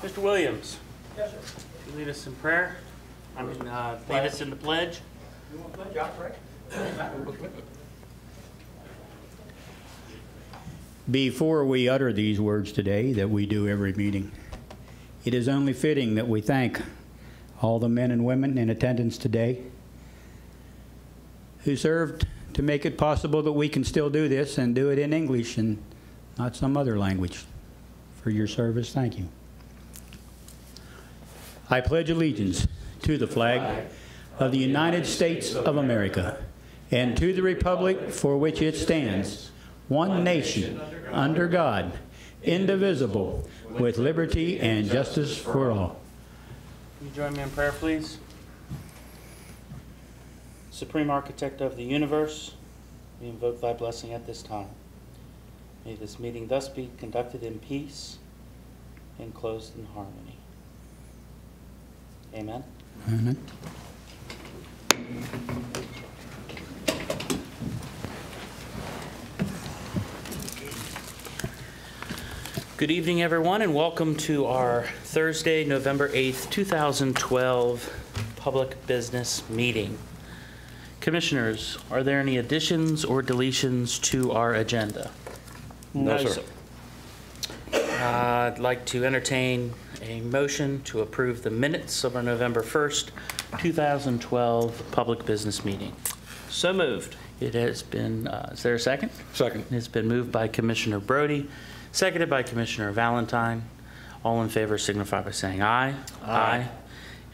Mr. Williams. Yes, sir. Will you lead us in prayer? Lead us in the pledge. You want to pledge? I'll pray. Before we utter these words today that we do every meeting, it is only fitting that we thank all the men and women in attendance today who served to make it possible that we can still do this and do it in English and not some other language. For your service, thank you. I pledge allegiance to the flag of the United States of America and to the republic for which it stands, one nation, under God, indivisible, with liberty and justice for all. Will you join me in prayer, please? Supreme Architect of the universe, we invoke thy blessing at this time. May this meeting thus be conducted in peace and closed in harmony. Amen. Amen. Good evening, everyone, and welcome to our Thursday, November 8th, 2012 public business meeting. Commissioners, are there any additions or deletions to our agenda? No, sir. I'd like to entertain a motion to approve the minutes of our November 1st, 2012 public business meeting. So moved. It has been, is there a second? Second. It's been moved by Commissioner Brody, seconded by Commissioner Valentine. All in favor signify by saying aye. Aye.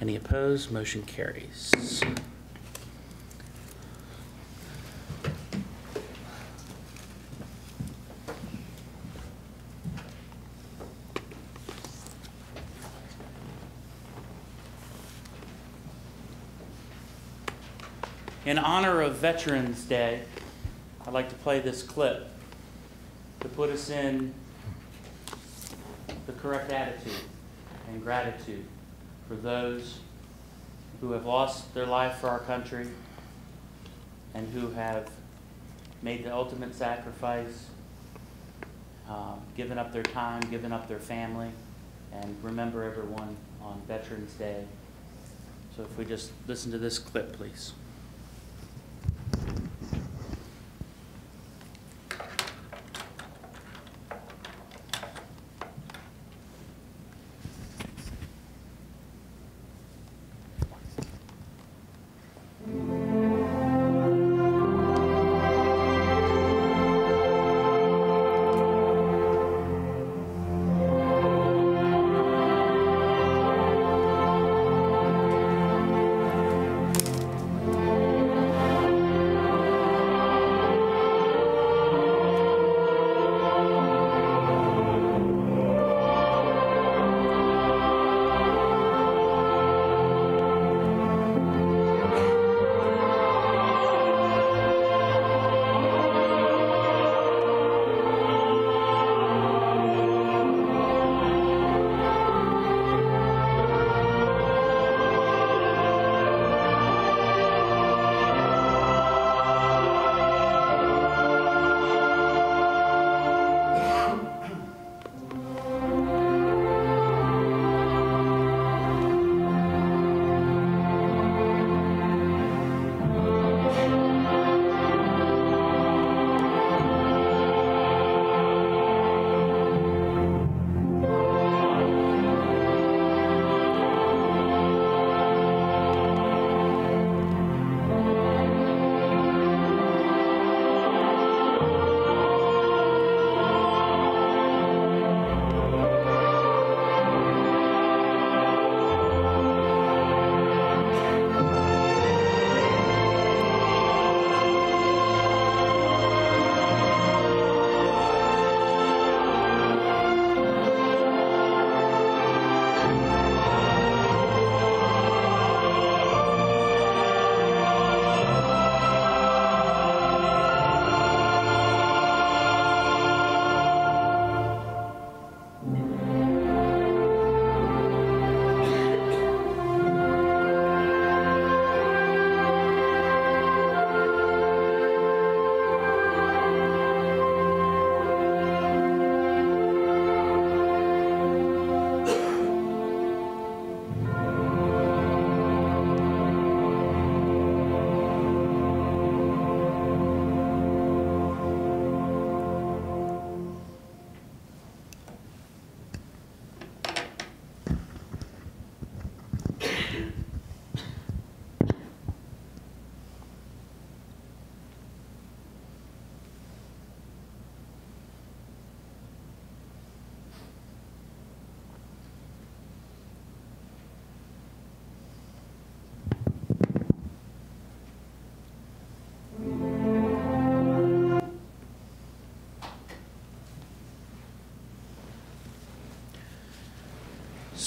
Any opposed? Motion carries. In honor of Veterans Day, I'd like to play this clip to put us in the correct attitude and gratitude for those who have lost their life for our country and who have made the ultimate sacrifice, given up their time, given up their family, and remember everyone on Veterans Day. So if we just listen to this clip, please.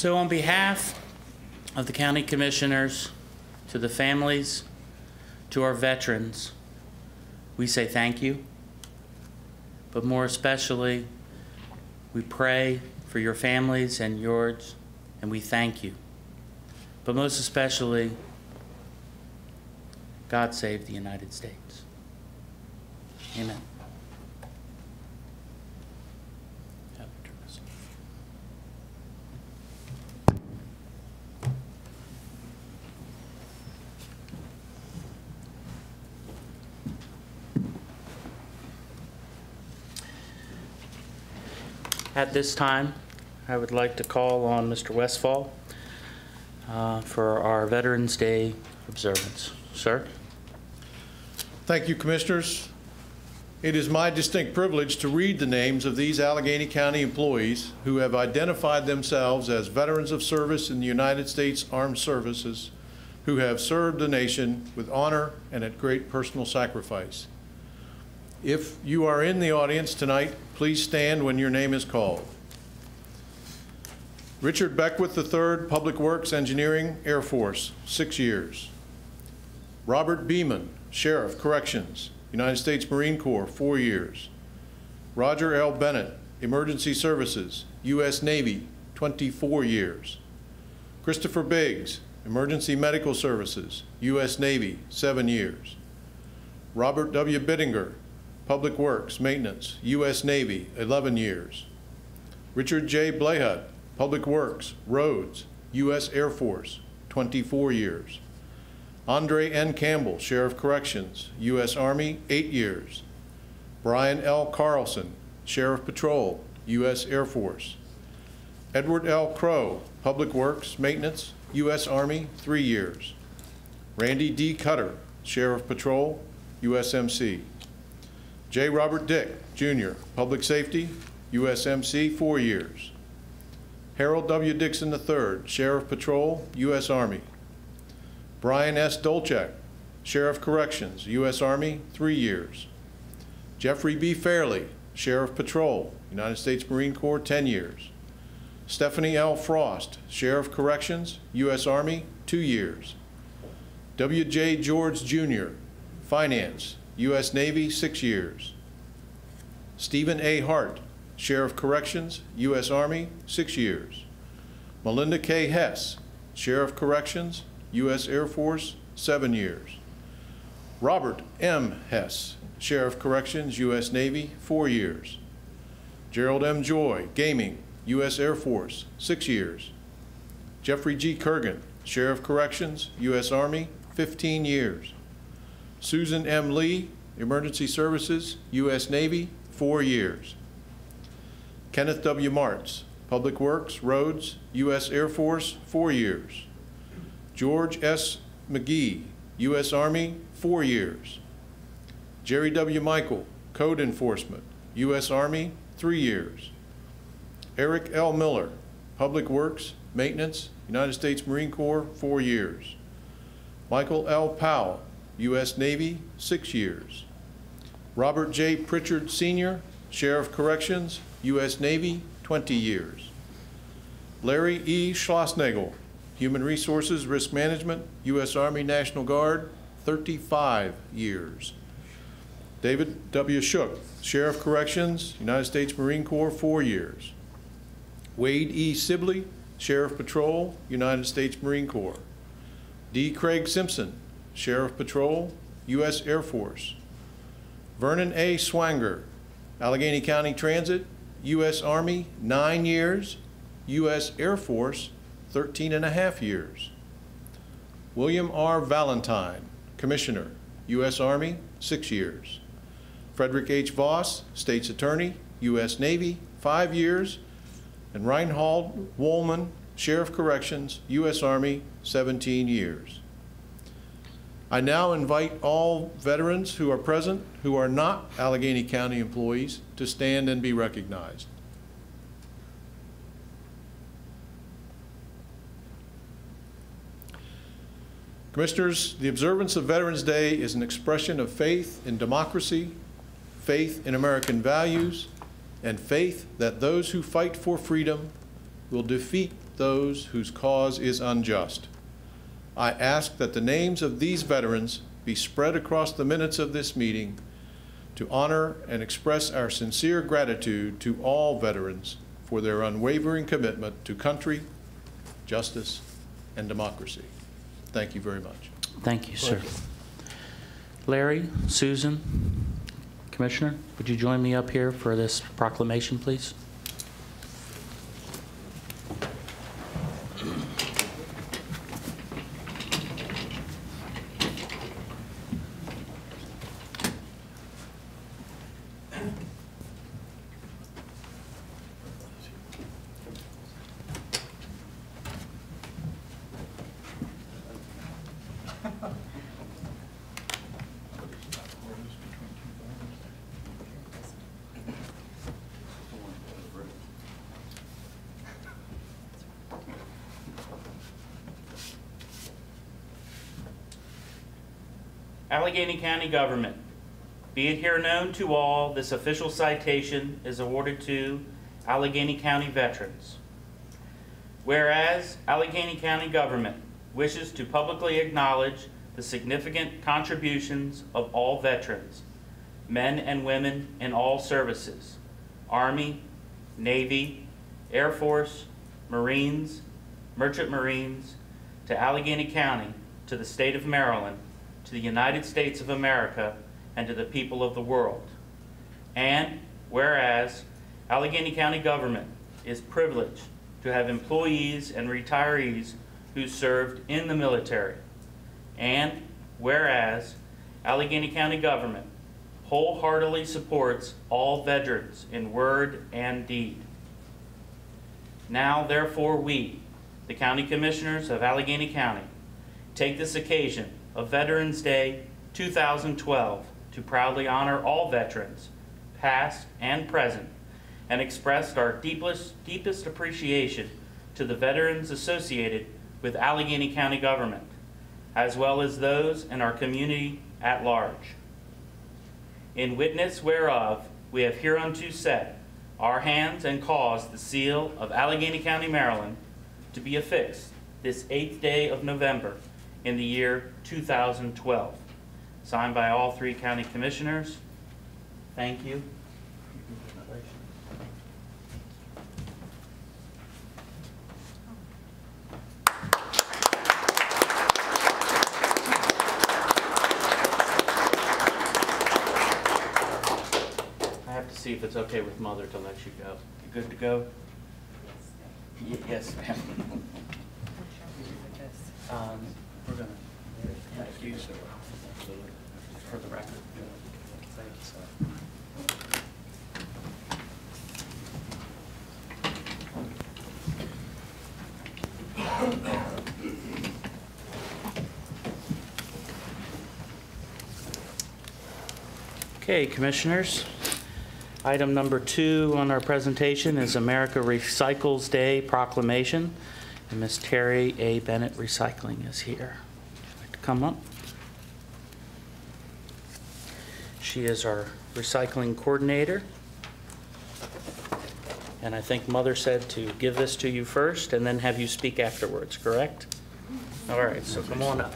So on behalf of the county commissioners, to the families, to our veterans, we say thank you. But more especially, we pray for your families and yours, and we thank you. But most especially, God save the United States. Amen. At this time, I would like to call on Mr. Westfall for our Veterans Day observance. Sir? Thank you, Commissioners. It is my distinct privilege to read the names of these Allegany County employees who have identified themselves as veterans of service in the United States Armed Services, who have served the nation with honor and at great personal sacrifice. If you are in the audience tonight, please stand when your name is called. Richard Beckwith III, Public Works Engineering, Air Force, 6 years. Robert Beeman, Sheriff, Corrections, United States Marine Corps, 4 years. Roger L. Bennett, Emergency Services, U.S. Navy, 24 years. Christopher Biggs, Emergency Medical Services, U.S. Navy, 7 years. Robert W. Bittinger, Public Works, Maintenance, U.S. Navy, 11 years. Richard J. Blahut, Public Works, Roads, U.S. Air Force, 24 years. Andre N. Campbell, Sheriff Corrections, U.S. Army, 8 years. Brian L. Carlson, Sheriff Patrol, U.S. Air Force. Edward L. Crow, Public Works, Maintenance, U.S. Army, 3 years. Randy D. Cutter, Sheriff Patrol, USMC. J. Robert Dick, Jr., Public Safety, USMC, 4 years. Harold W. Dixon III, Sheriff Patrol, U.S. Army. Brian S. Dolchak, Sheriff Corrections, U.S. Army, 3 years. Jeffrey B. Fairley, Sheriff Patrol, United States Marine Corps, 10 years. Stephanie L. Frost, Sheriff Corrections, U.S. Army, 2 years. W. J. George, Jr., Finance, U.S. Navy, 6 years. Stephen A. Hart, Sheriff Corrections, U.S. Army, 6 years. Melinda K. Hess, Sheriff Corrections, U.S. Air Force, 7 years. Robert M. Hess, Sheriff Corrections, U.S. Navy, 4 years. Gerald M. Joy, Gaming, U.S. Air Force, 6 years. Jeffrey G. Kurgan, Sheriff Corrections, U.S. Army, 15 years. Susan M. Lee, Emergency Services, U.S. Navy, 4 years. Kenneth W. Martz, Public Works, Roads, U.S. Air Force, 4 years. George S. McGee, U.S. Army, 4 years. Jerry W. Michael, Code Enforcement, U.S. Army, 3 years. Eric L. Miller, Public Works, Maintenance, United States Marine Corps, 4 years. Michael L. Powell, U.S. Navy, 6 years. Robert J. Pritchard, Sr., Sheriff Corrections, U.S. Navy, 20 years. Larry E. Schlossnagel, Human Resources, Risk Management, U.S. Army National Guard, 35 years. David W. Shook, Sheriff Corrections, United States Marine Corps, 4 years. Wade E. Sibley, Sheriff Patrol, United States Marine Corps. D. Craig Simpson, Sheriff Patrol, U.S. Air Force. Vernon A. Swanger, Allegany County Transit, U.S. Army, 9 years. U.S. Air Force, 13.5 years. William R. Valentine, Commissioner, U.S. Army, 6 years. Frederick H. Voss, State's Attorney, U.S. Navy, 5 years. And Reinhold Wohlman, Sheriff Corrections, U.S. Army, 17 years. I now invite all veterans who are present who are not Allegany County employees to stand and be recognized. Commissioners, the observance of Veterans Day is an expression of faith in democracy, faith in American values, and faith that those who fight for freedom will defeat those whose cause is unjust. I ask that the names of these veterans be spread across the minutes of this meeting to honor and express our sincere gratitude to all veterans for their unwavering commitment to country, justice, and democracy. Thank you very much. Thank you, sir. Larry, Susan, Commissioner, would you join me up here for this proclamation, please? Allegany County Government. Be it here known to all, this official citation is awarded to Allegany County veterans. Whereas Allegany County Government wishes to publicly acknowledge the significant contributions of all veterans, men and women in all services, Army, Navy, Air Force, Marines, Merchant Marines, to Allegany County, to the state of Maryland, to the United States of America, and to the people of the world. And whereas Allegany County Government is privileged to have employees and retirees who served in the military. And whereas Allegany County Government wholeheartedly supports all veterans in word and deed. Now, therefore, we, the County Commissioners of Allegany County, take this occasion of Veterans Day 2012 to proudly honor all veterans, past and present, and express our deepest appreciation to the veterans associated with Allegany County government, as well as those in our community at large. In witness whereof, we have hereunto set our hands and caused the seal of Allegany County, Maryland, to be affixed this 8th day of November in the year 2012. Signed by all 3 county commissioners. Thank you. I have to see if it's okay with Mother to let you go. You good to go? Yes, ma'am. We're going to thank you, sir. For the record. Thank you, sir. Okay, Commissioners. Item number 2 on our presentation is America Recycles Day Proclamation. And Ms. Terry A. Bennett Recycling is here. Would you like to come up? She is our recycling coordinator. And I think Mother said to give this to you first and then have you speak afterwards, correct? All right, so come on up.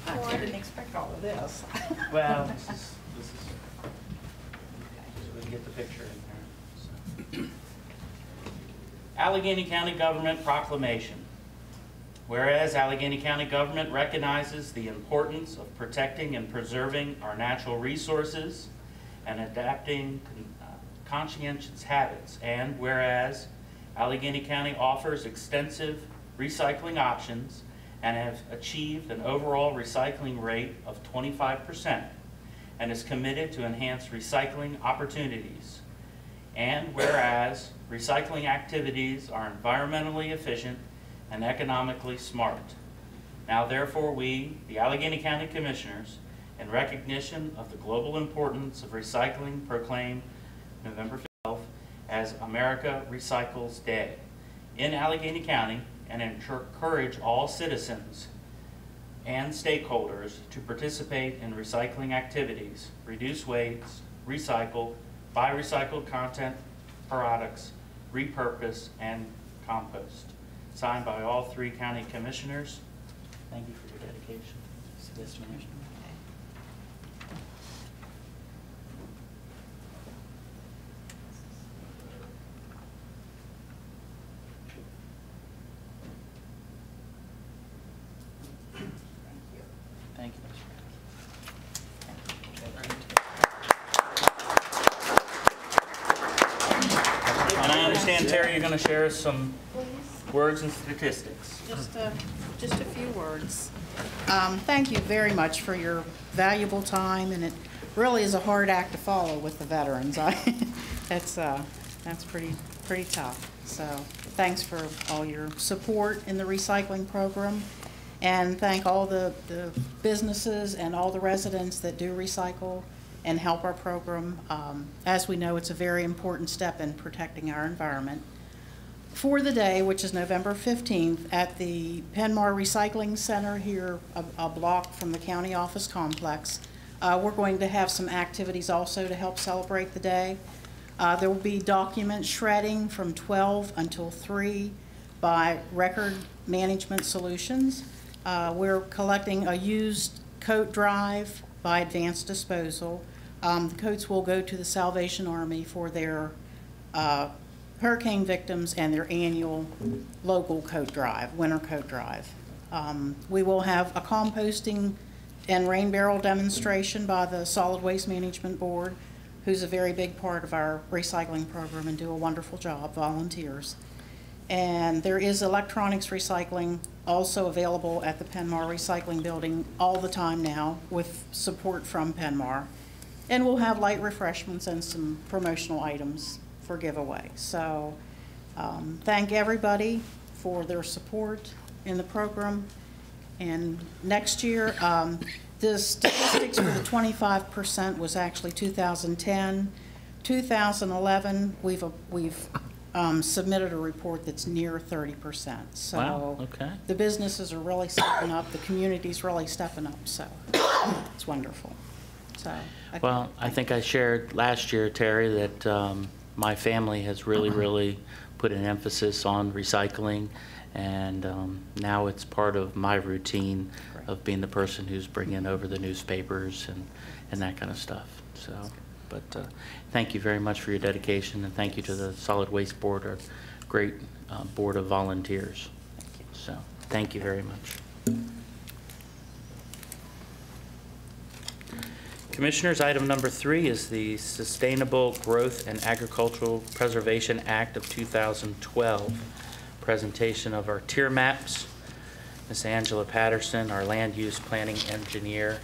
Oh, I didn't expect all of this. Well, this is so we can get the picture in there. So. Allegany County Government Proclamation. Whereas Allegany County Government recognizes the importance of protecting and preserving our natural resources and adapting conscientious habits, and whereas Allegany County offers extensive recycling options and have achieved an overall recycling rate of 25% and is committed to enhance recycling opportunities, and whereas recycling activities are environmentally efficient and economically smart. Now therefore we, the Allegany County Commissioners, in recognition of the global importance of recycling, proclaim November 12th as America Recycles Day in Allegany County, and encourage all citizens and stakeholders to participate in recycling activities, reduce waste, recycle, buy recycled content products, repurpose, and compost. Signed by all 3 county commissioners. Thank you for your dedication to this mission. Thank you. And I understand, Terry, you're going to share some words and statistics. Just a few words. Thank you very much for your valuable time, and it really is a hard act to follow with the veterans. That's pretty tough. So thanks for all your support in the recycling program, and thank all the businesses and all the residents that do recycle and help our program. As we know, it's a very important step in protecting our environment. For the day, which is November 15th, at the Penmar Recycling Center here, a block from the county office complex, we're going to have some activities also to help celebrate the day. There will be document shredding from 12 until 3 by Record Management Solutions. We're collecting a used coat drive by Advanced Disposal. The coats will go to the Salvation Army for their hurricane victims and their annual local coat drive, winter coat drive. We will have a composting and rain barrel demonstration by the Solid Waste Management Board, who's a very big part of our recycling program and do a wonderful job, volunteers. And there is electronics recycling also available at the Penmar Recycling Building all the time now with support from Penmar. And we'll have light refreshments and some promotional items for giveaway. So thank everybody for their support in the program. And next year, the statistics for the 25% was actually 2010. 2011, we've submitted a report that's near 30%. So wow, okay. The businesses are really stepping up. The community's really stepping up. So it's wonderful. So well, I think I shared last year, Terry, that my family has really put an emphasis on recycling, and now it's part of my routine of being the person who's bringing over the newspapers and that kind of stuff. So, but thank you very much for your dedication, and thank you to the Solid Waste Board, a great board of volunteers. Thank you. So, thank you very much. Commissioners, item number 3 is the Sustainable Growth and Agricultural Preservation Act of 2012. Presentation of our tier maps. Ms. Angela Patterson, our land use planning engineer.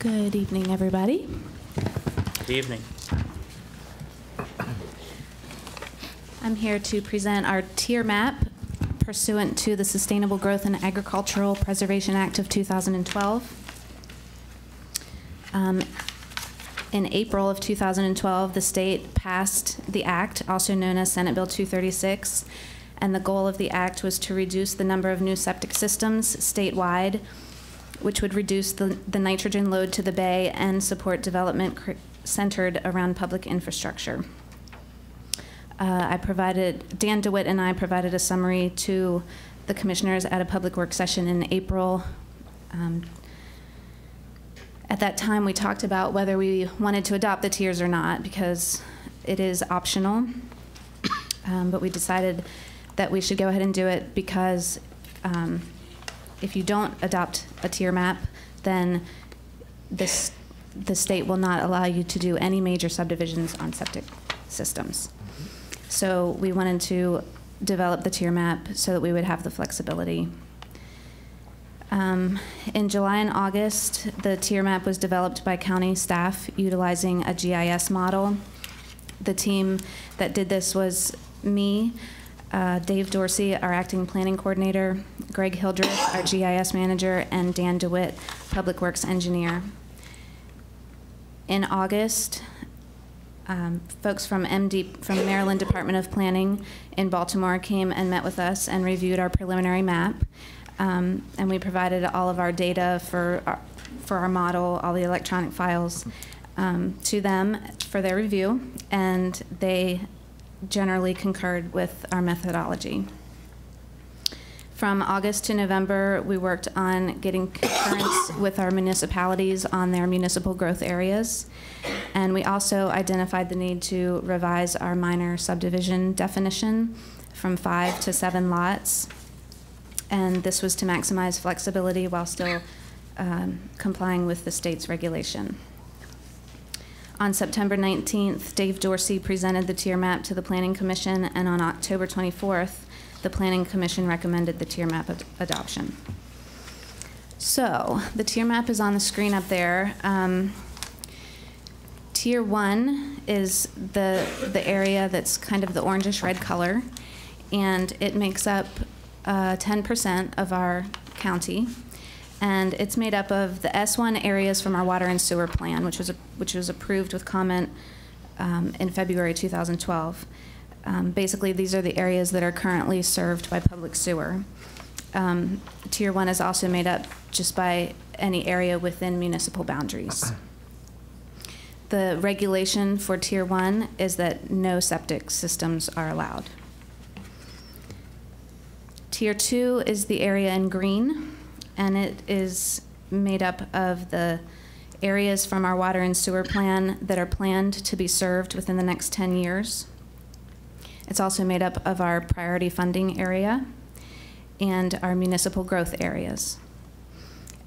Good evening, everybody. Good evening. I'm here to present our tier map pursuant to the Sustainable Growth and Agricultural Preservation Act of 2012. In April of 2012, the state passed the act, also known as Senate Bill 236, and the goal of the act was to reduce the number of new septic systems statewide, which would reduce the nitrogen load to the bay and support development centered around public infrastructure. Dan DeWitt and I provided a summary to the commissioners at a public work session in April. At that time, we talked about whether we wanted to adopt the tiers or not, because it is optional. But we decided that we should go ahead and do it because if you don't adopt a tier map, then the state will not allow you to do any major subdivisions on septic systems. So we wanted to develop the tier map so that we would have the flexibility. In July and August, the tier map was developed by county staff utilizing a GIS model. The team that did this was me, Dave Dorsey, our acting planning coordinator, Greg Hildreth, our GIS manager, and Dan DeWitt, public works engineer. In August, folks from Maryland Department of Planning in Baltimore came and met with us and reviewed our preliminary map. And we provided all of our data for our model, all the electronic files, to them for their review, and they generally concurred with our methodology. From August to November, we worked on getting concurrence with our municipalities on their municipal growth areas. And we also identified the need to revise our minor subdivision definition from 5 to 7 lots. And this was to maximize flexibility while still complying with the state's regulation. On September 19th, Dave Dorsey presented the tier map to the Planning Commission, and on October 24th, the Planning Commission recommended the tier map adoption. So the tier map is on the screen up there. Tier 1 is the area that's kind of the orangish red color, and it makes up 10% of our county. And it's made up of the S1 areas from our water and sewer plan, which was approved with comment in February 2012. Basically, these are the areas that are currently served by public sewer. Tier 1 is also made up just by any area within municipal boundaries. The regulation for Tier 1 is that no septic systems are allowed. Tier 2 is the area in green, and it is made up of the areas from our water and sewer plan that are planned to be served within the next 10 years. It's also made up of our priority funding area and our municipal growth areas.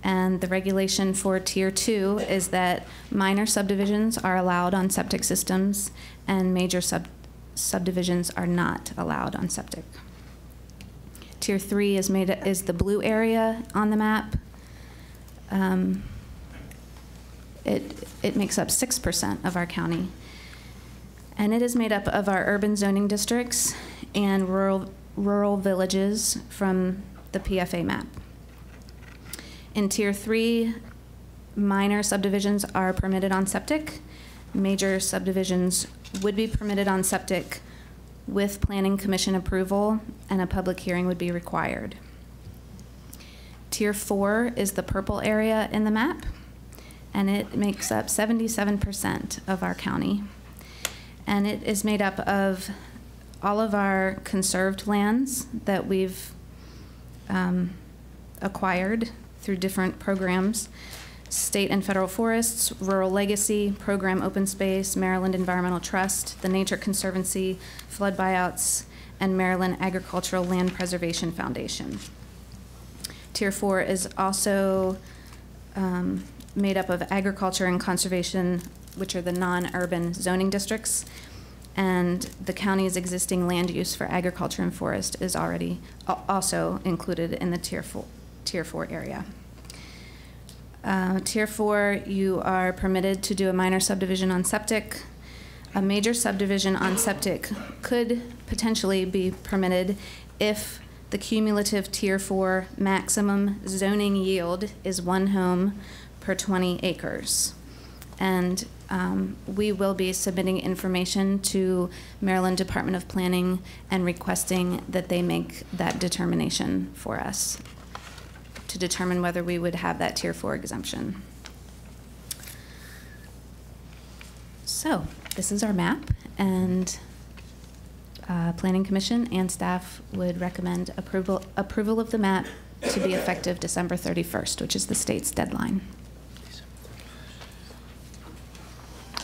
And the regulation for Tier 2 is that minor subdivisions are allowed on septic systems and major subdivisions are not allowed on septic. Tier 3 is the blue area on the map. It makes up 6% of our county. And it is made up of our urban zoning districts and rural villages from the PFA map. In Tier 3, minor subdivisions are permitted on septic. Major subdivisions would be permitted on septic with Planning Commission approval, and a public hearing would be required. Tier 4 is the purple area in the map, and it makes up 77% of our county. And it is made up of all of our conserved lands that we've acquired through different programs: state and federal forests, rural legacy, program open space, Maryland Environmental Trust, the Nature Conservancy, flood buyouts, and Maryland Agricultural Land Preservation Foundation. Tier 4 is also made up of agriculture and conservation, which are the non-urban zoning districts, and the county's existing land use for agriculture and forest is already also included in the Tier 4 area. Tier 4, you are permitted to do a minor subdivision on septic. A major subdivision on septic could potentially be permitted if the cumulative Tier 4 maximum zoning yield is 1 home per 20 acres. And we will be submitting information to Maryland Department of Planning and requesting that they make that determination for us to determine whether we would have that Tier 4 exemption. So this is our map, and Planning Commission and staff would recommend approval of the map to be effective December 31st, which is the state's deadline.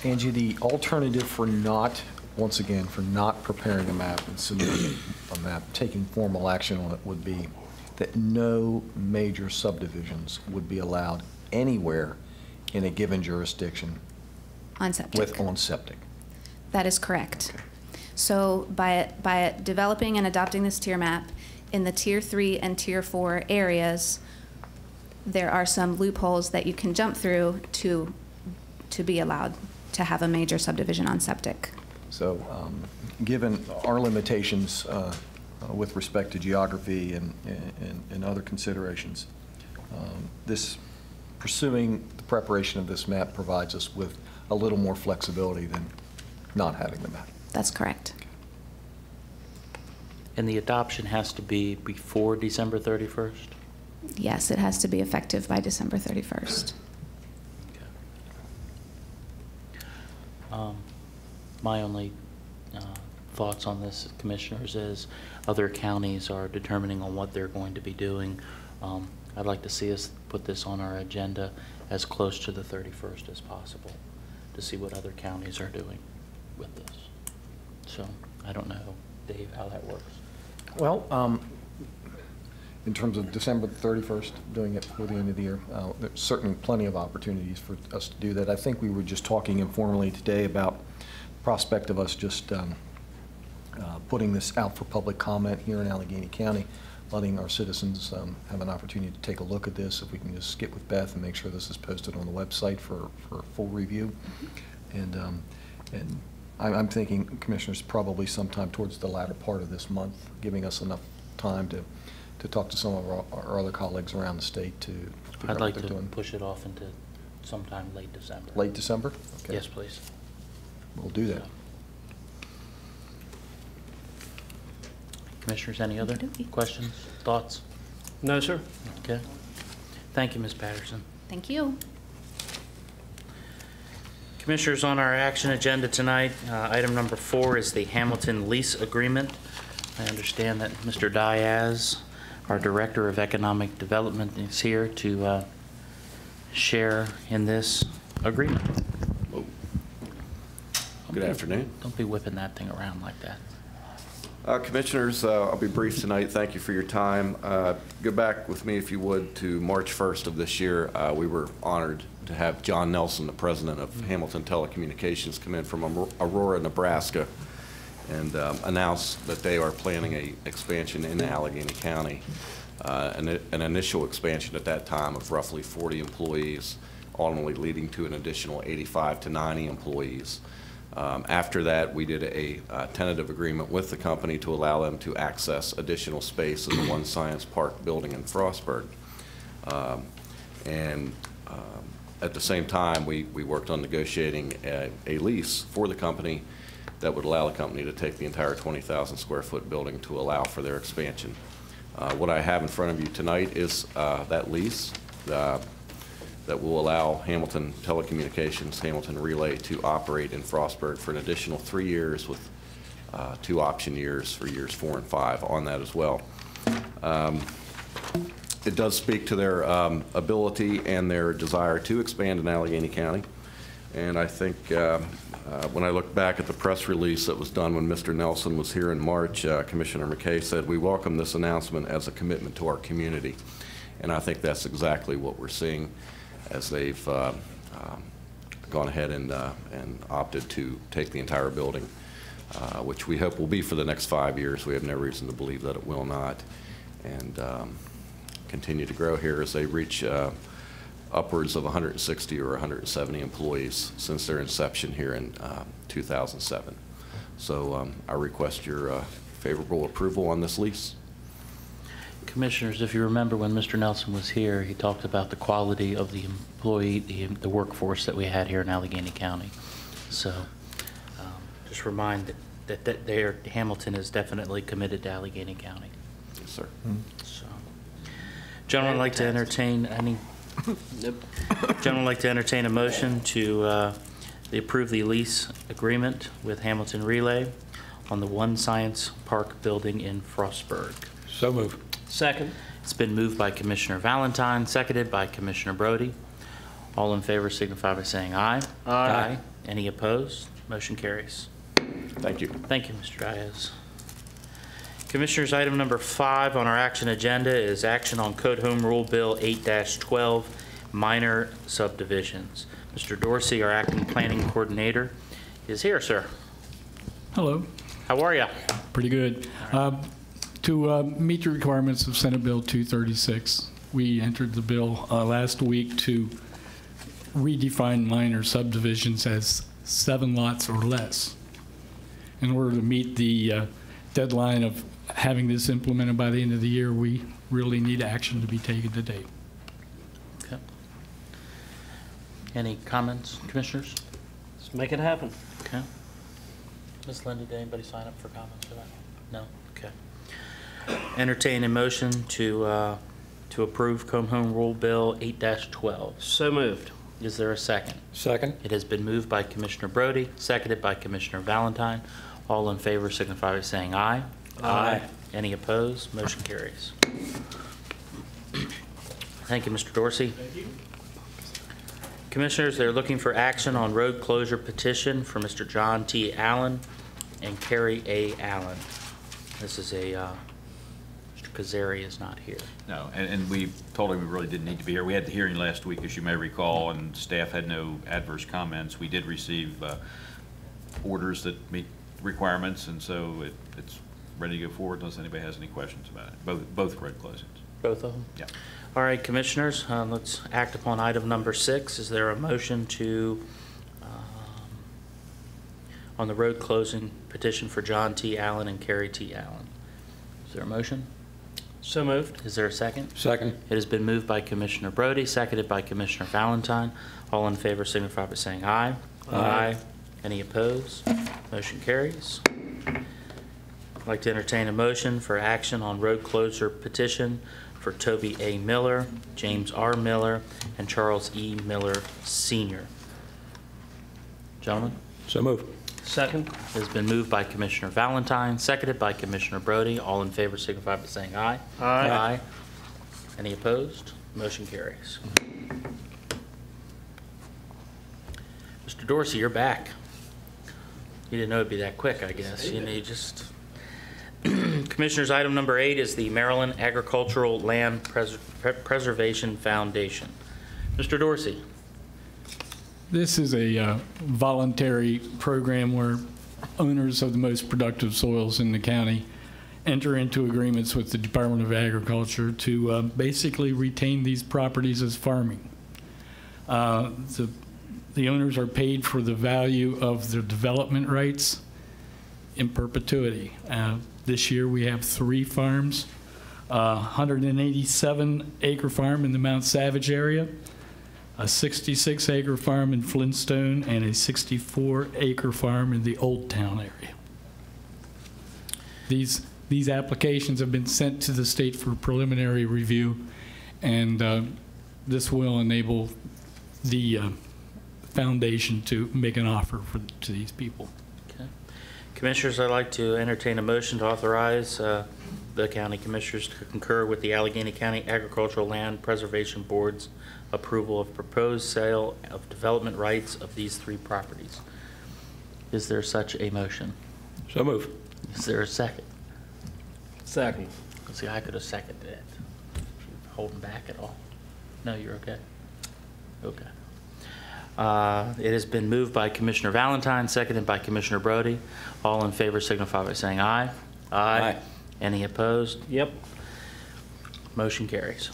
Angie, the alternative for not, once again, for not preparing a map and submitting a map, taking formal action on it, would be that no major subdivisions would be allowed anywhere in a given jurisdiction On septic. on septic. That is correct. Okay. So by developing and adopting this tier map, in the Tier 3 and Tier 4 areas, there are some loopholes that you can jump through to be allowed to have a major subdivision on septic. So given our limitations with respect to geography and other considerations, this pursuing the preparation of this map provides us with a little more flexibility than not having the map. That's correct. And the adoption has to be before December 31st? Yes, it has to be effective by December 31st. My only thoughts on this, Commissioners, is other counties are determining on what they're going to be doing. I'd like to see us put this on our agenda as close to the 31st as possible to see what other counties are doing with this. So I don't know, Dave, how that works. Well, in terms of December 31st, doing it before the end of the year, there's certainly plenty of opportunities for us to do that. I think we were just talking informally today about the prospect of us just putting this out for public comment here in Allegany County, letting our citizens have an opportunity to take a look at this. If we can just get with Beth and make sure this is posted on the website for full review. And I'm thinking, Commissioners, probably sometime towards the latter part of this month, giving us enough time to talk to some of our other colleagues around the state to figure I'd out like what they're to doing. push it off into sometime late December. Late December? Okay. Yes, please. We'll do that. Commissioners, any other Okey-dokey. questions, thoughts? No, sir. Okay. Thank you, Ms. Patterson. Thank you. Commissioners, on our action agenda tonight, item number 4 is the Hamilton lease agreement. I understand that Mr. Diaz, our Director of Economic Development, is here to share in this agreement. Good afternoon. Don't be whipping that thing around like that. Commissioners, I'll be brief tonight. Thank you for your time. Go back with me, if you would, to March 1st of this year. We were honored to have John Nelson, the president of Hamilton Telecommunications, come in from Aurora, Nebraska, and announce that they are planning an expansion in Allegany County, an initial expansion at that time of roughly 40 employees, ultimately leading to an additional 85 to 90 employees. After that, we did a tentative agreement with the company to allow them to access additional space in the One Science Park building in Frostburg. At the same time, we worked on negotiating a lease for the company that would allow the company to take the entire 20,000 square foot building to allow for their expansion. What I have in front of you tonight is that lease that will allow Hamilton Telecommunications, Hamilton Relay to operate in Frostburg for an additional 3 years with 2 option years for years 4 and 5 on that as well. It does speak to their ability and their desire to expand in Allegany County. And I think when I look back at the press release that was done when Mr. Nelson was here in March, Commissioner McKay said, "We welcome this announcement as a commitment to our community." And I think that's exactly what we're seeing as they've gone ahead and opted to take the entire building, which we hope will be for the next 5 years. We have no reason to believe that it will not, and continue to grow here as they reach upwards of 160 or 170 employees since their inception here in 2007. So I request your favorable approval on this lease. Commissioners, if you remember when Mr. Nelson was here, he talked about the quality of the employee, the workforce that we had here in Allegany County. So just remind that Hamilton is definitely committed to Allegany County. Yes, sir. So, gentlemen, like to entertain any? Gentlemen, like to entertain a motion to approve the lease agreement with Hamilton Relay on the One Science Park building in Frostburg. So moved. Second. It's been moved by Commissioner Valentine, seconded by Commissioner Brody. All in favor signify by saying aye. Aye. Any opposed? Motion carries. Thank you. Thank you, Mr. Diaz. Commissioners, item number 5 on our action agenda is action on Code Home Rule Bill 8-12, minor subdivisions. Mr. Dorsey, our acting planning coordinator, is here, sir. Hello. How are you? Pretty good. To meet the requirements of Senate Bill 236, we entered the bill last week to redefine minor subdivisions as 7 lots or less. In order to meet the deadline of having this implemented by the end of the year, we really need action to be taken today. Okay. Any comments, commissioners? Let's make it happen. Okay. Ms. Linda, did anybody sign up for comments for that? No? Okay. Entertain a motion to approve Come Home Rule Bill 8-12. So moved. Is there a second? Second. It has been moved by Commissioner Brody, seconded by Commissioner Valentine. All in favor signify by saying aye. Aye. Any opposed? Motion carries. Thank you, Mr. Dorsey. Thank you. Commissioners, they're looking for action on road closure petition for Mr. John T. Allen and Carrie A. Allen. This is Mr. Kazari is not here. No, and we told him we really didn't need to be here. We had the hearing last week, as you may recall, and staff had no adverse comments. We did receive orders that meet requirements, and so it's ready to go forward unless anybody has any questions about it. Both road closings. Both of them? Yeah. All right, Commissioners, let's act upon item number 6. Is there a motion to, on the road closing petition for John T. Allen and Carrie T. Allen? Is there a motion? So moved. Is there a second? Second. It has been moved by Commissioner Brody, seconded by Commissioner Valentine. All in favor signify by saying aye. Aye. Any opposed? Motion carries. I'd like to entertain a motion for action on road closure petition for Toby A. Miller, James R. Miller, and Charles E. Miller Sr. Gentlemen? So moved. Second. It has been moved by Commissioner Valentine, seconded by Commissioner Brody. All in favor signify by saying aye. Aye. Any opposed? Motion carries. Mr. Dorsey, you're back. You didn't know it'd be that quick, I guess. You know, you just... Commissioners, item number 8 is the Maryland Agricultural Land Preservation Foundation. Mr. Dorsey. This is a voluntary program where owners of the most productive soils in the county enter into agreements with the Department of Agriculture to basically retain these properties as farming. The owners are paid for the value of their development rights in perpetuity. This year we have 3 farms, 187-acre farm in the Mount Savage area, a 66-acre farm in Flintstone, and a 64-acre farm in the Old Town area. These applications have been sent to the state for preliminary review, and this will enable the foundation to make an offer to these people. Commissioners, I'd like to entertain a motion to authorize the county commissioners to concur with the Allegany County Agricultural Land Preservation Board's approval of proposed sale of development rights of these 3 properties. Is there such a motion? So moved. Is there a second? Second. See, I could have seconded it. Holding back at all? No, you're okay? Okay. It has been moved by Commissioner Valentine, seconded by Commissioner Brody. All in favor signify by saying aye. Aye. Any opposed? Yep. Motion carries.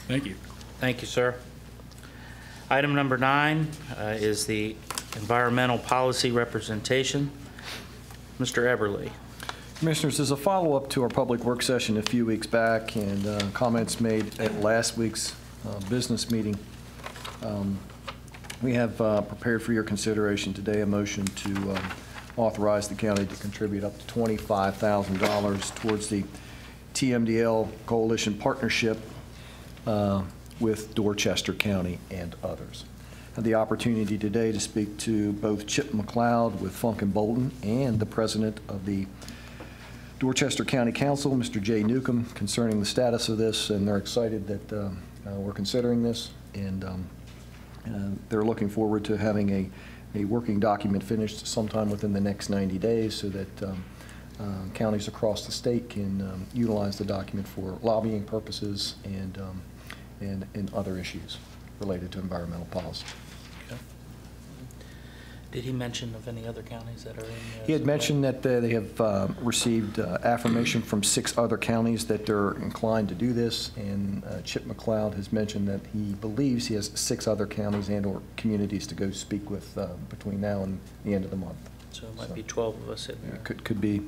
Thank you. Thank you, sir. Item number 9 is the environmental policy representation. Mr. Eberly. Commissioners, as a follow-up to our public work session a few weeks back and comments made at last week's business meeting, we have prepared for your consideration today a motion to authorize the county to contribute up to $25,000 towards the TMDL Coalition Partnership with Dorchester County and others. I had the opportunity today to speak to both Chip McLeod with Funk and Bolton and the president of the Dorchester County Council, Mr. Jay Newcomb, concerning the status of this, and they're excited that we're considering this, and they're looking forward to having a working document finished sometime within the next 90 days so that counties across the state can utilize the document for lobbying purposes and other issues related to environmental policy. Okay. Did he mention of any other counties that are in? He had mentioned that they have received affirmation from 6 other counties that they're inclined to do this, and Chip McLeod has mentioned that he believes he has 6 other counties and or communities to go speak with between now and the end of the month. So it might be 12 of us sitting there. Could be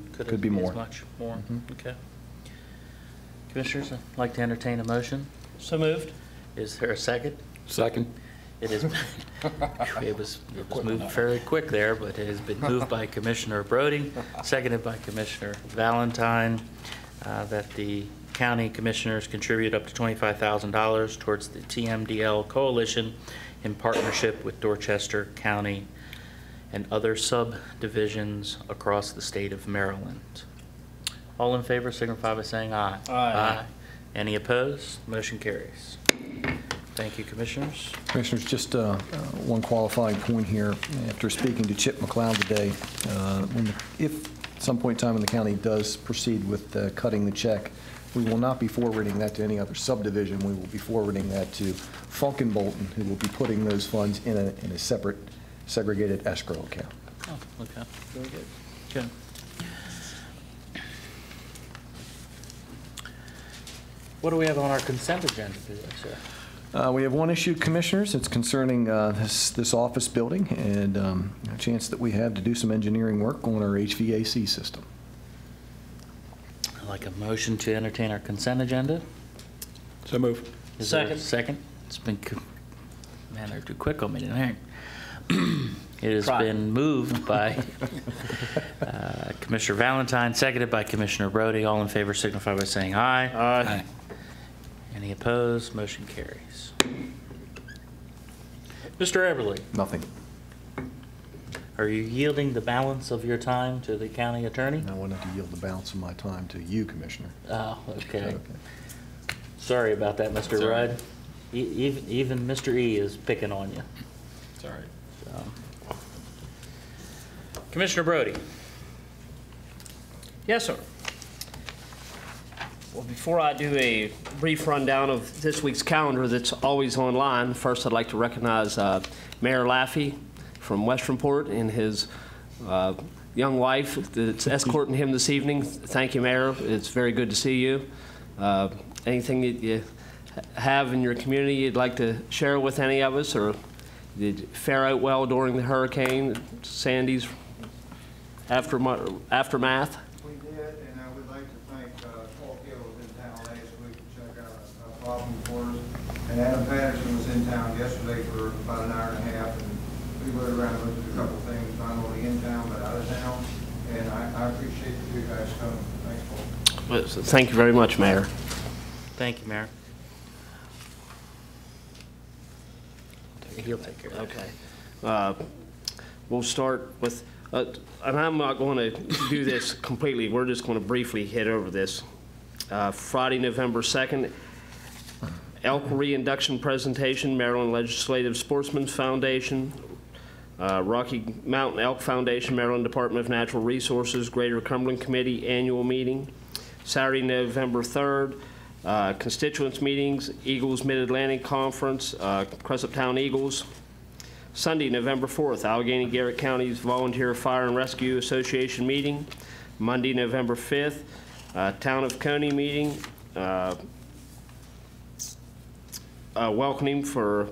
more. As much more. Okay. Commissioners, I'd like to entertain a motion. So moved. Is there a second? Second. It is, it was moved very quick there, but it has been moved by Commissioner Brody, seconded by Commissioner Valentine, that the county commissioners contribute up to $25,000 towards the TMDL Coalition in partnership with Dorchester County and other subdivisions across the state of Maryland. All in favor signify by saying aye. Aye. Any opposed? Motion carries. Thank you, Commissioners. Commissioners, just one qualifying point here. After speaking to Chip McLeod today, if at some point in time when the county does proceed with cutting the check, we will not be forwarding that to any other subdivision. We will be forwarding that to Funk and Bolton, who will be putting those funds in a separate segregated escrow account. Oh, okay. Very good. Good. What do we have on our consent agenda today, sir? We have one issue, Commissioners. It's concerning this office building and a chance that we have to do some engineering work on our HVAC system. I'd like a motion to entertain our consent agenda. So move. Is there a second? It's been, man, they're too quick on me tonight. It has been moved by Commissioner Valentine, seconded by Commissioner Brody. All in favor signify by saying aye. Aye. Any opposed? Motion carries. Mr. Everly, Nothing. are you yielding the balance of your time to the county attorney? I wanted to yield the balance of my time to you, Commissioner. Oh, okay. Sorry about that, Mr. Rudd. Even Mr. E is picking on you. Sorry. So. Commissioner Brody. Yes, sir. Well, before I do a brief rundown of this week's calendar that's always online, first I'd like to recognize Mayor Laffey from Westernport and his young wife that's escorting him this evening. Thank you, Mayor. It's very good to see you. Anything that you have in your community you'd like to share with any of us, or did you fare out well during the Hurricane Sandy's aftermath? We did, and I would like to thank Paul Gill was in town last week to check out a problem for us. And Adam Patterson was in town yesterday for about an hour and a half, and we went around and looked at a couple things, not only in town but out of town. And I appreciate you guys coming. Thanks, Paul. Thank you very much, Mayor. Thank you, Mayor. He'll take care of that. Okay. We'll start with, and I'm not going to do this completely. We're just going to briefly hit over this. Friday, November 2nd, elk reinduction presentation, Maryland Legislative Sportsmen's Foundation, Rocky Mountain Elk Foundation, Maryland Department of Natural Resources, Greater Cumberland Committee annual meeting. Saturday, November 3rd, constituents meetings, Eagles Mid-Atlantic Conference, Crescent Town Eagles. Sunday, November 4th, Allegany Garrett County's Volunteer Fire and Rescue Association meeting. Monday, November 5th, Town of Coney meeting. Welcoming for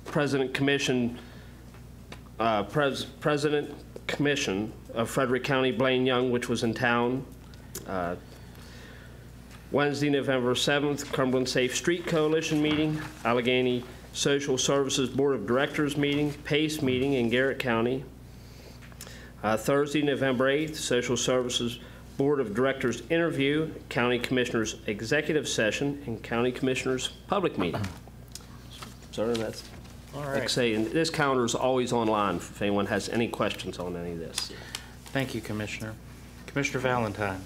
President Commission of Frederick County, Blaine Young, which was in town. Wednesday, November 7th, Cumberland Safe Street Coalition meeting, Allegany Social Services Board of Directors meeting, PACE meeting in Garrett County. Thursday, November 8th, Social Services Board of Directors interview, County Commissioners executive session, and County Commissioners public meeting. Sir, that's, All right. like I say, and this calendar is always online if anyone has any questions on any of this. Thank you, Commissioner. Commissioner Valentine.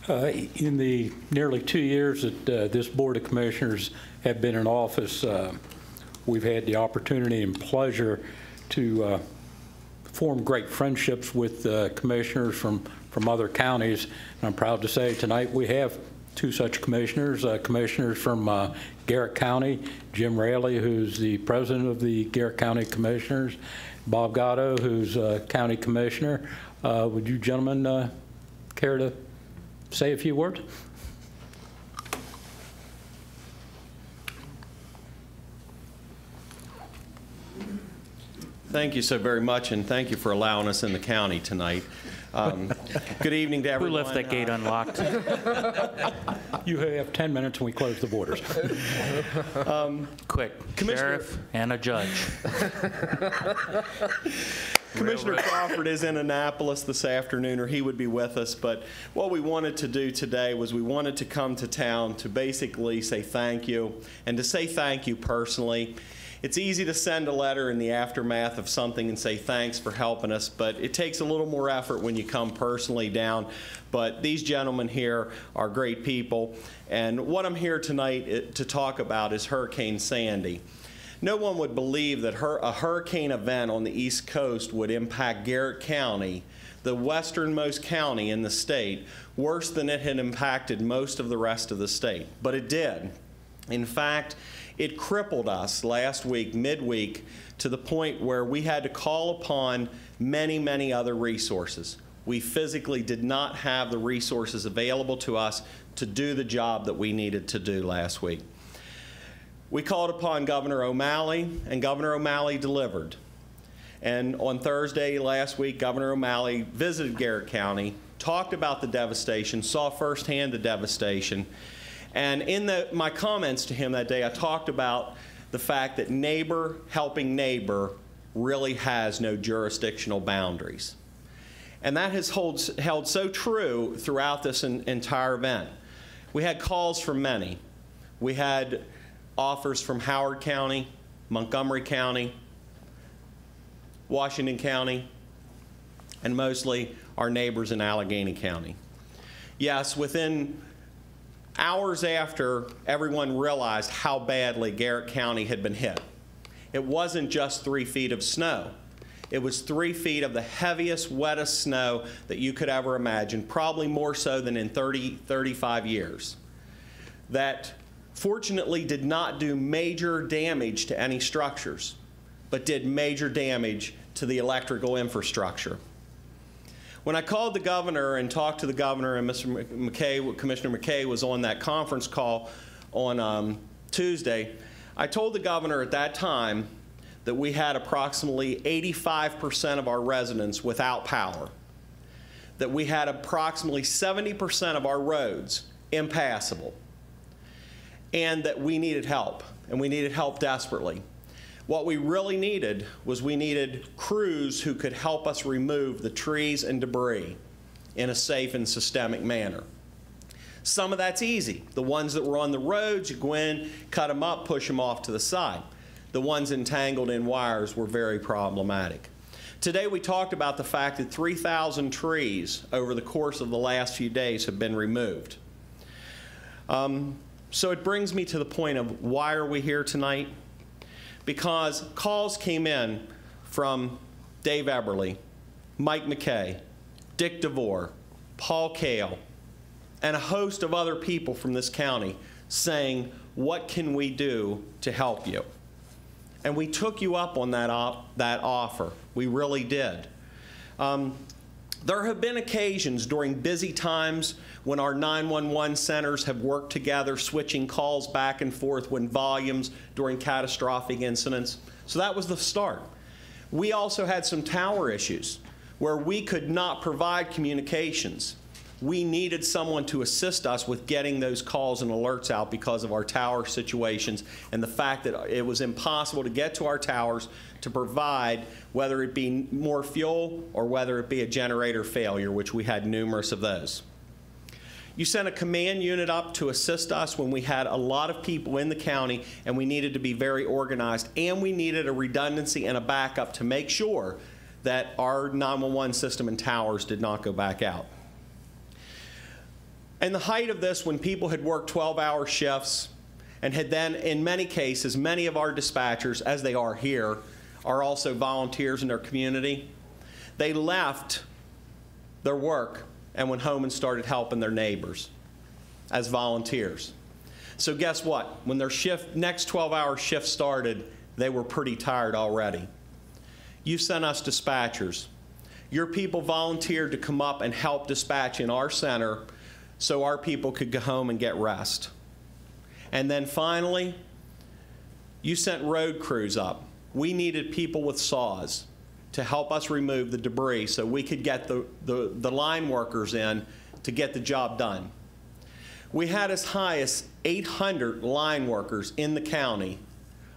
In the nearly 2 years that this Board of Commissioners have been in office, we've had the opportunity and pleasure to form great friendships with commissioners from other counties. And I'm proud to say tonight we have two such commissioners, commissioners from Garrett County, Jim Raley, who's the president of the Garrett County Commissioners, Bob Gatto, who's county commissioner. Would you gentlemen care to say a few words? Thank you so very much, and thank you for allowing us in the county tonight. Good evening to Who everyone. left that gate unlocked? You have 10 minutes and we close the borders. Quick, sheriff and a judge. Commissioner Crawford is in Annapolis this afternoon, or he would be with us, but what we wanted to do today was we wanted to come to town to basically say thank you, and to say thank you personally. It's easy to send a letter in the aftermath of something and say thanks for helping us, but it takes a little more effort when you come personally down. But these gentlemen here are great people, and what I'm here tonight to talk about is Hurricane Sandy. No one would believe that a hurricane event on the East Coast would impact Garrett County, the westernmost county in the state, worse than it had impacted most of the rest of the state. But it did. In fact, it crippled us last week, midweek, to the point where we had to call upon many, many other resources. We physically did not have the resources available to us to do the job that we needed to do last week. We called upon Governor O'Malley, and Governor O'Malley delivered. And on Thursday last week, Governor O'Malley visited Garrett County, talked about the devastation, saw firsthand the devastation. And in my comments to him that day, I talked about the fact that neighbor helping neighbor really has no jurisdictional boundaries. And that has held so true throughout this entire event. We had calls from many. We had offers from Howard County, Montgomery County, Washington County, and mostly our neighbors in Allegany County. Yes, within hours after everyone realized how badly Garrett County had been hit, it wasn't just 3 feet of snow. It was 3 feet of the heaviest, wettest snow that you could ever imagine, probably more so than in 35 years. That fortunately did not do major damage to any structures, but did major damage to the electrical infrastructure. When I called the governor and talked to the governor, and Mr. McKay, Commissioner McKay was on that conference call on Tuesday, I told the governor at that time that we had approximately 85% of our residents without power, that we had approximately 70% of our roads impassable, and that we needed help, and we needed help desperately. What we really needed was we needed crews who could help us remove the trees and debris in a safe and systemic manner. Some of that's easy. The ones that were on the roads, you go in, cut them up, push them off to the side. The ones entangled in wires were very problematic. Today we talked about the fact that 3,000 trees over the course of the last few days have been removed. So it brings me to the point of why are we here tonight? Because calls came in from Dave Eberly, Mike McKay, Dick DeVore, Paul Kale, and a host of other people from this county saying, what can we do to help you? And we took you up on that offer. We really did. There have been occasions during busy times when our 911 centers have worked together, switching calls back and forth when volumes during catastrophic incidents. So that was the start. We also had some tower issues where we could not provide communications. We needed someone to assist us with getting those calls and alerts out because of our tower situations and the fact that it was impossible to get to our towers to provide, whether it be more fuel or whether it be a generator failure, which we had numerous of those. You sent a command unit up to assist us when we had a lot of people in the county and we needed to be very organized, and we needed a redundancy and a backup to make sure that our 911 system and towers did not go back out. And the height of this, when people had worked 12-hour shifts and had then, in many cases, many of our dispatchers, as they are here, are also volunteers in their community. They left their work and went home and started helping their neighbors as volunteers. So guess what? When their next 12-hour shift started, they were pretty tired already. You sent us dispatchers. Your people volunteered to come up and help dispatch in our center so our people could go home and get rest. And then finally, you sent road crews up. We needed people with saws, to help us remove the debris so we could get the line workers in to get the job done. We had as high as 800 line workers in the county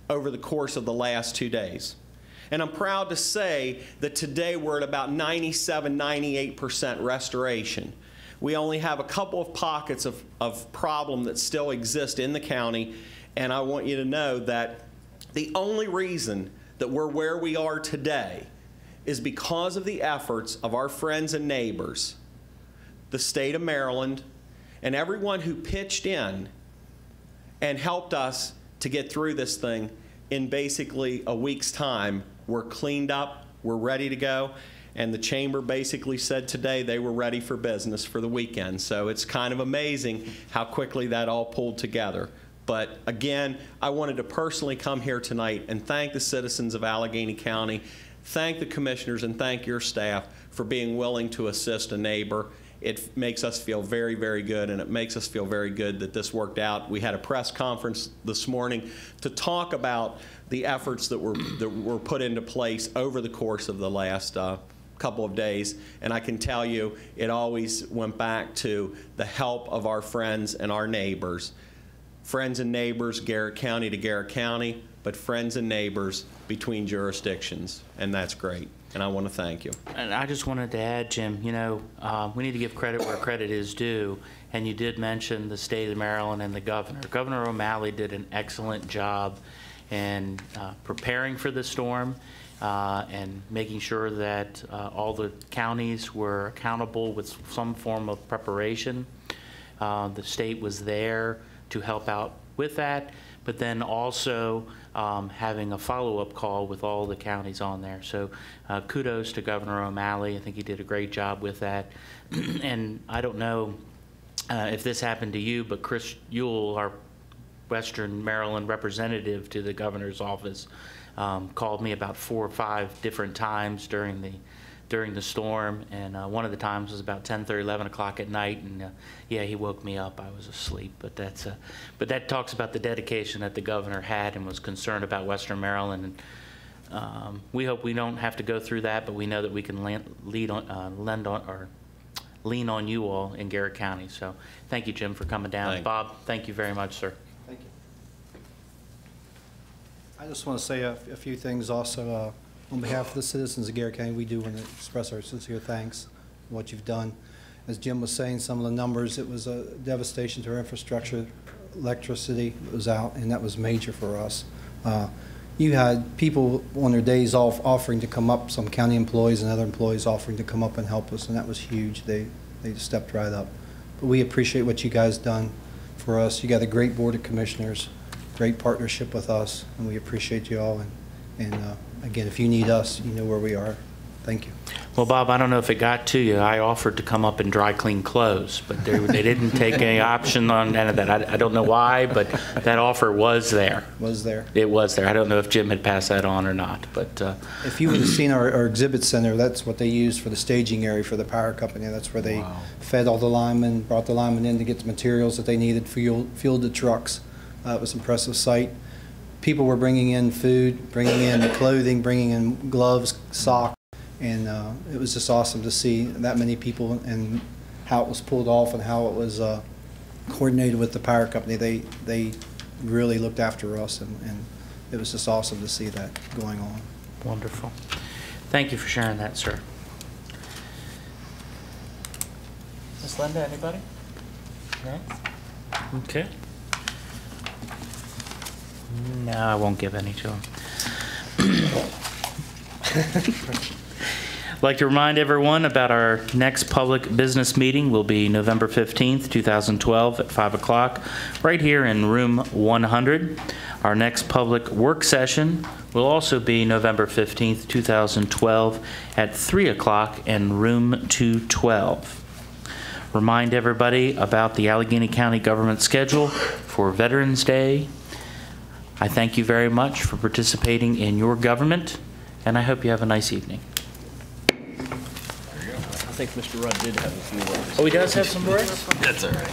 over the course of the last 2 days. And I'm proud to say that today we're at about 97, 98% restoration. We only have a couple of pockets of problem that still exist in the county, and I want you to know that the only reason that we're where we are today is because of the efforts of our friends and neighbors, the state of Maryland, and everyone who pitched in and helped us to get through this thing in basically a week's time. We're cleaned up, we're ready to go, and the chamber basically said today they were ready for business for the weekend. So it's kind of amazing how quickly that all pulled together. But again, I wanted to personally come here tonight and thank the citizens of Allegany County, thank the commissioners, and thank your staff for being willing to assist a neighbor. It makes us feel very, very good, and it makes us feel very good that this worked out. We had a press conference this morning to talk about the efforts that were put into place over the course of the last couple of days, and I can tell you it always went back to the help of our friends and our neighbors. Friends and neighbors, Garrett County to Garrett County, but friends and neighbors between jurisdictions, and that's great. And I want to thank you. And I just wanted to add, Jim, you know, we need to give credit where credit is due, and you did mention the state of Maryland and the governor. Governor O'Malley did an excellent job in preparing for the storm and making sure that all the counties were accountable with some form of preparation. The state was there to help out with that, but then also having a follow-up call with all the counties on there. So kudos to Governor O'Malley. I think he did a great job with that. And I don't know if this happened to you, but Chris Ewell, our Western Maryland representative to the governor's office, called me about 4 or 5 different times during the storm, and one of the times was about 10:30, 11 o'clock at night, and yeah, he woke me up. I was asleep, but that talks about the dedication that the governor had and was concerned about Western Maryland. And we hope we don't have to go through that, but we know that we can lean on you all in Garrett County. So thank you, Jim, for coming down. Bob, thank you very much, sir. Thank you. I just want to say a few things also. On behalf of the citizens of Garrett County, we do want to express our sincere thanks for what you've done. As Jim was saying, some of the numbers, it was a devastation to our infrastructure. Electricity was out, and that was major for us. You had people on their days off offering to come up, some county employees and other employees offering to come up and help us, and that was huge. They just stepped right up. But we appreciate what you guys done for us. You got a great board of commissioners, great partnership with us, and we appreciate you all. And again, if you need us, you know where we are. Thank you. Well, Bob, I don't know if it got to you. I offered to come up and dry clean clothes, but they didn't take any option on any of that. I don't know why, but that offer was there. Was there? It was there. I don't know if Jim had passed that on or not, but if you would have seen our exhibit center, that's what they used for the staging area for the power company. That's where they fed all the linemen, brought the linemen in to get the materials that they needed, fueled the trucks. It was an impressive sight. People were bringing in food, bringing in clothing, bringing in gloves, socks, and it was just awesome to see that many people and how it was pulled off and how it was coordinated with the power company. They really looked after us, and it was just awesome to see that going on. Wonderful. Thank you for sharing that, sir. Miss Linda, anybody? No? Okay. No, I won't give any to him. I'd like to remind everyone about our next public business meeting will be November 15th, 2012 at 5 o'clock right here in room 100. Our next public work session will also be November 15th, 2012 at 3 o'clock in room 212. Remind everybody about the Allegany County government schedule for Veterans Day. I thank you very much for participating in your government, and I hope you have a nice evening. I think Mr. Rudd did have a few words. Oh, he does have some words? That's all right.